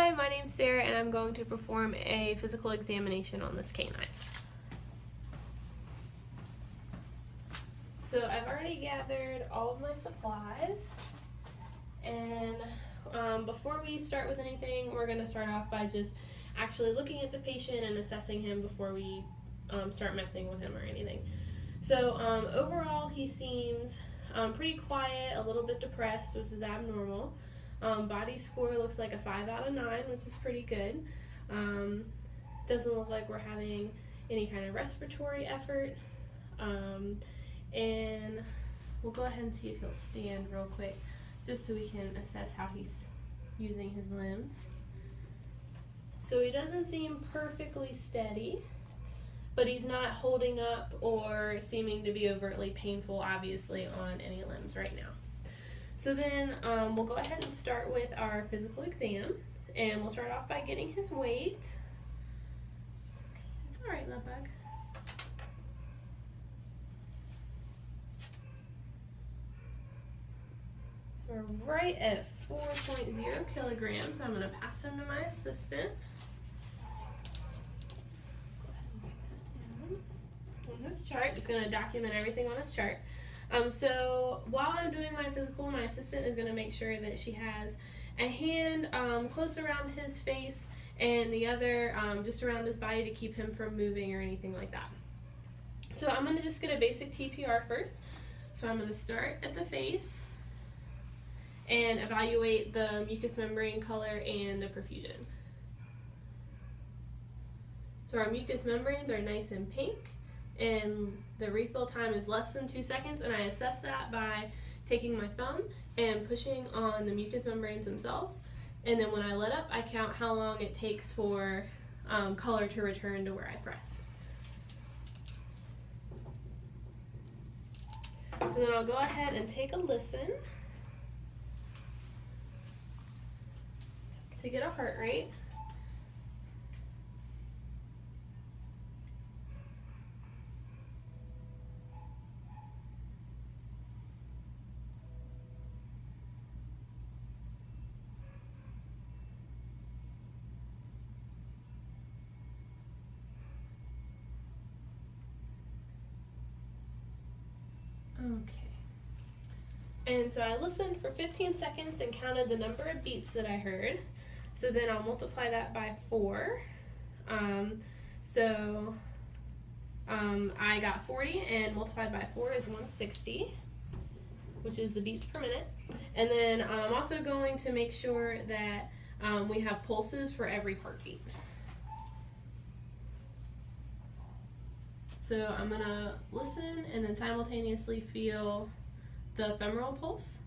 Hi, my name's Sarah and I'm going to perform a physical examination on this canine. So I've already gathered all of my supplies, and before we start with anything, we're going to start off by just actually looking at the patient and assessing him before we start messing with him or anything. So overall he seems pretty quiet, a little bit depressed, which is abnormal. Body score looks like a 5 out of 9, which is pretty good. Doesn't look like we're having any kind of respiratory effort. And we'll go ahead and see if he'll stand real quick, just so we can assess how he's using his limbs. So he doesn't seem perfectly steady, but he's not holding up or seeming to be overtly painful, obviously, on any limbs right now. So then we'll go ahead and start with our physical exam, and we'll start off by getting his weight. It's all right, love bug. So we're right at 4.0 kilograms. I'm going to pass him to my assistant. On this chart, just going to document everything on his chart. So while I'm doing my physical, my assistant is going to make sure that she has a hand close around his face and the other just around his body to keep him from moving or anything like that. So I'm going to just get a basic TPR first. So I'm going to start at the face and evaluate the mucous membrane color and the perfusion. So our mucous membranes are nice and pink, and the refill time is less than 2 seconds, and I assess that by taking my thumb and pushing on the mucous membranes themselves, and then when I let up, I count how long it takes for color to return to where I pressed. So then I'll go ahead and take a listen to get a heart rate. Okay. And so I listened for 15 seconds and counted the number of beats that I heard. So then I'll multiply that by 4. I got 40, and multiplied by 4 is 160, which is the beats per minute. And then I'm also going to make sure that we have pulses for every heartbeat. So I'm going to listen and then simultaneously feel the femoral pulse.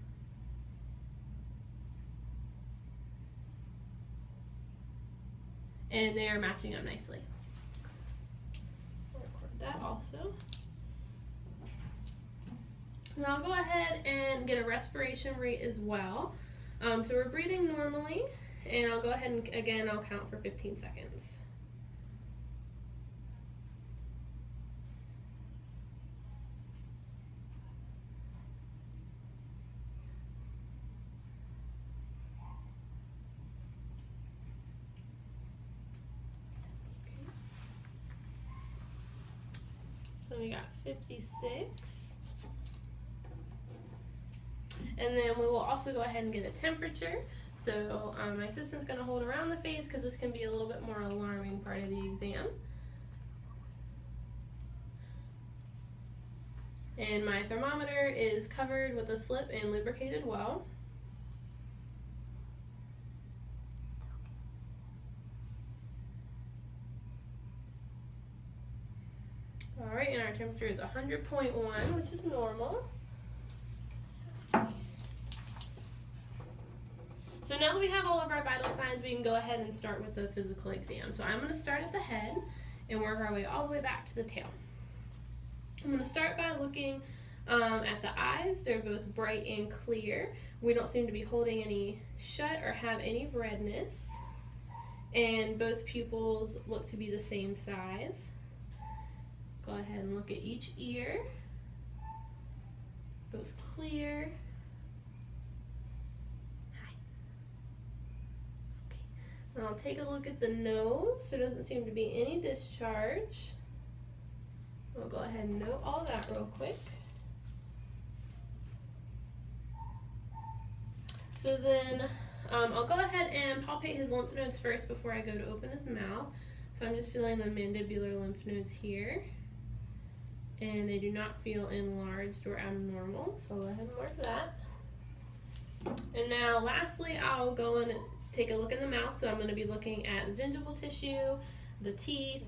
And they are matching up nicely. I'll record that also. And I'll go ahead and get a respiration rate as well. So we're breathing normally, and I'll go ahead and again I'll count for 15 seconds. So we got 56. And then we will also go ahead and get a temperature. So my assistant's going to hold around the face because this can be a little bit more alarming part of the exam. And my thermometer is covered with a slip and lubricated well. Alright, and our temperature is 100.1, which is normal. So now that we have all of our vital signs, we can go ahead and start with the physical exam. So I'm going to start at the head and work our way all the way back to the tail. I'm going to start by looking at the eyes. They're both bright and clear. We don't seem to be holding any shut or have any redness. And both pupils look to be the same size. Go ahead and look at each ear. Both clear. Hi. Okay. And I'll take a look at the nose. There doesn't seem to be any discharge. I'll go ahead and note all that real quick. So then I'll go ahead and palpate his lymph nodes first before I go to open his mouth. So I'm just feeling the mandibular lymph nodes here. And they do not feel enlarged or abnormal, so I'll go ahead and mark that. And now lastly, I'll go and take a look in the mouth. So I'm going to be looking at the gingival tissue, the teeth,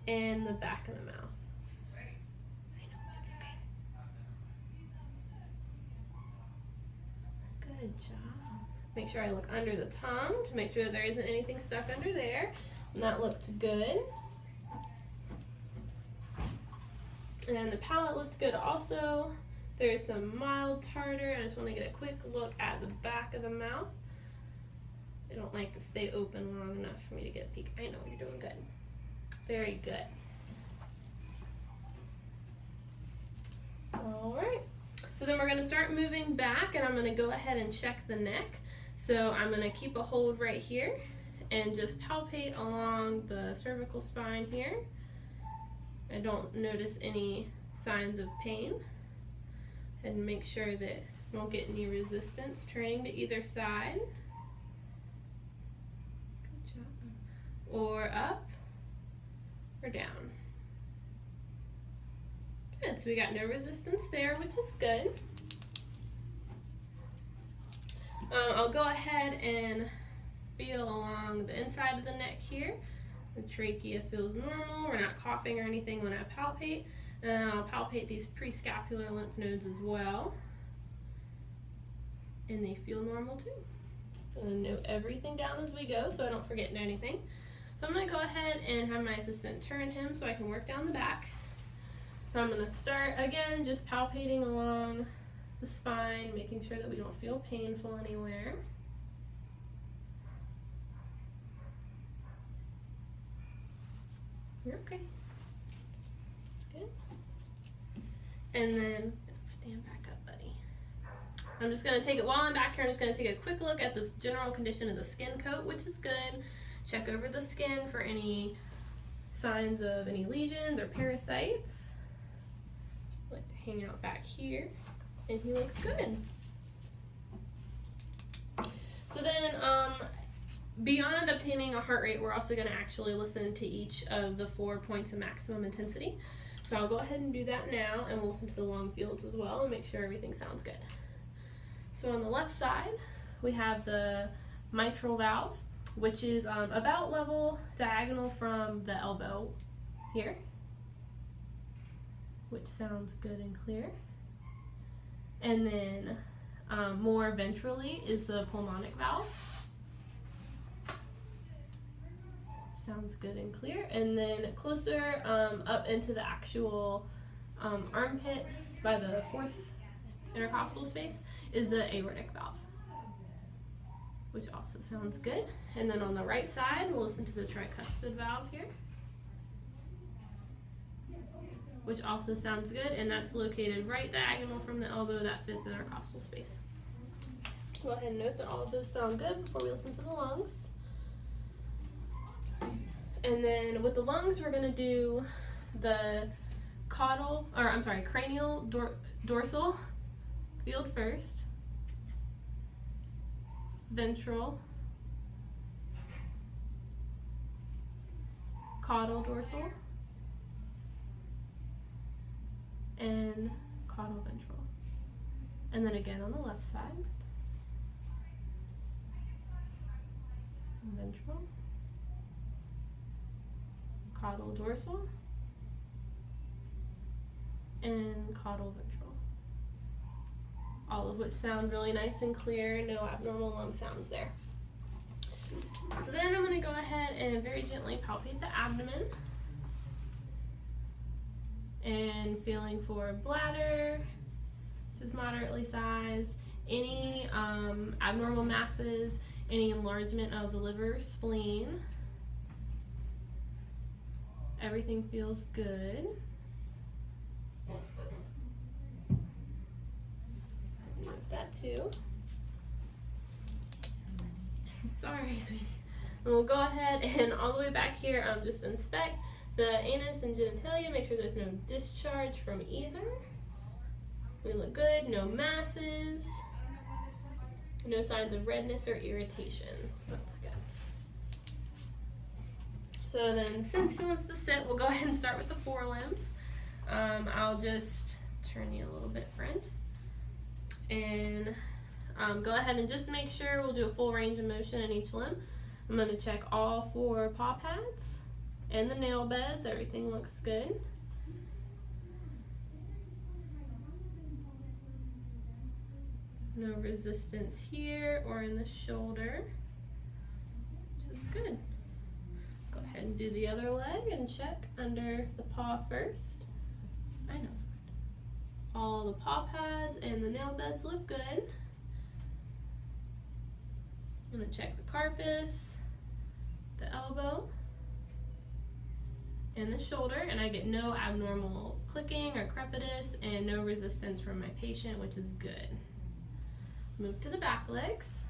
and the back of the mouth. I know, it's okay. Good job. Make sure I look under the tongue to make sure that there isn't anything stuck under there. And that looked good. And the palate looked good also. There's some mild tartar. I just want to get a quick look at the back of the mouth. I don't like to stay open long enough for me to get a peek. I know, you're doing good. Very good. All right. So then we're going to start moving back, and I'm going to go ahead and check the neck. So I'm going to keep a hold right here and just palpate along the cervical spine here. I don't notice any signs of pain. And make sure that you won't get any resistance turning to either side. Good job. Or up or down. Good, so we got no resistance there, which is good. I'll go ahead and feel along the inside of the neck here. The trachea feels normal. We're not coughing or anything when I palpate. And I'll palpate these prescapular lymph nodes as well. And they feel normal too. I'm going to note everything down as we go so I don't forget anything. So I'm going to go ahead and have my assistant turn him so I can work down the back. So I'm going to start again just palpating along the spine, making sure that we don't feel painful anywhere. You're okay. That's good. And then stand back up, buddy. I'm just going to take it while I'm back here. I'm just going to take a quick look at the general condition of the skin coat, which is good. Check over the skin for any signs of any lesions or parasites. I like to hang out back here, and he looks good. So then, beyond obtaining a heart rate, we're also going to actually listen to each of the 4 points of maximum intensity. So I'll go ahead and do that now, and we'll listen to the lung fields as well and make sure everything sounds good. So on the left side, we have the mitral valve, which is about level diagonal from the elbow here, which sounds good and clear. And then more ventrally is the pulmonic valve. Sounds good and clear. And then closer up into the actual armpit by the 4th intercostal space is the aortic valve, which also sounds good. And then on the right side, we'll listen to the tricuspid valve here, which also sounds good, and that's located right diagonal from the elbow, that 5th intercostal space. Go ahead and note that all of those sound good before we listen to the lungs. And then with the lungs, we're going to do the cranial dorsal field first, ventral, caudal dorsal, and caudal ventral. And then again on the left side, ventral, caudal dorsal, and caudal ventral. All of which sound really nice and clear, no abnormal lung sounds there. So then I'm going to go ahead and very gently palpate the abdomen. And feeling for bladder, which is moderately sized, any abnormal masses, any enlargement of the liver, spleen. Everything feels good. Note that too. Sorry, sweetie. And we'll go ahead and all the way back here, just inspect the anus and genitalia, make sure there's no discharge from either. We look good, no masses, no signs of redness or irritation, so that's good. So then, since he wants to sit, we'll go ahead and start with the forelimbs. I'll just turn you a little bit, friend. And go ahead and just make sure we'll do a full range of motion in each limb. I'm going to check all 4 paw pads and the nail beds. Everything looks good. No resistance here or in the shoulder, which is good. Go ahead and do the other leg and check under the paw first. I know. All the paw pads and the nail beds look good. I'm going to check the carpus, the elbow, and the shoulder, and I get no abnormal clicking or crepitus and no resistance from my patient, which is good. Move to the back legs.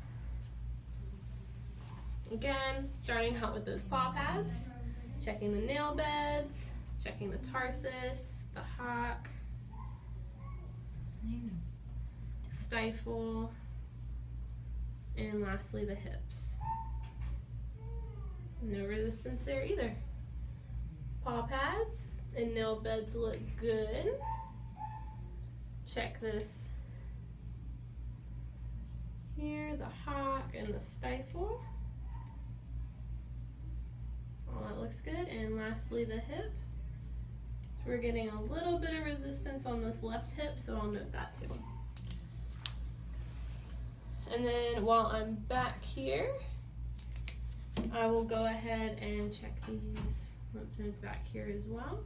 Again, starting out with those paw pads, checking the nail beds, checking the tarsus, the hock, stifle, and lastly the hips. No resistance there either. Paw pads and nail beds look good. Check this here, the hock and the stifle. All that looks good. And lastly the hip. So we're getting a little bit of resistance on this left hip, so I'll note that too. And then while I'm back here, I will go ahead and check these lymph nodes back here as well,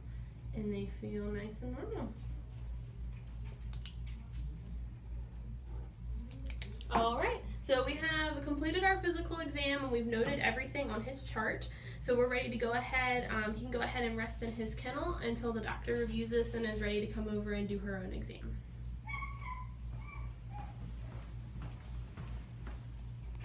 and they feel nice and normal. All right, so we have completed our physical exam and we've noted everything on his chart. So we're ready to go ahead. He can go ahead and rest in his kennel until the doctor reviews this and is ready to come over and do her own exam.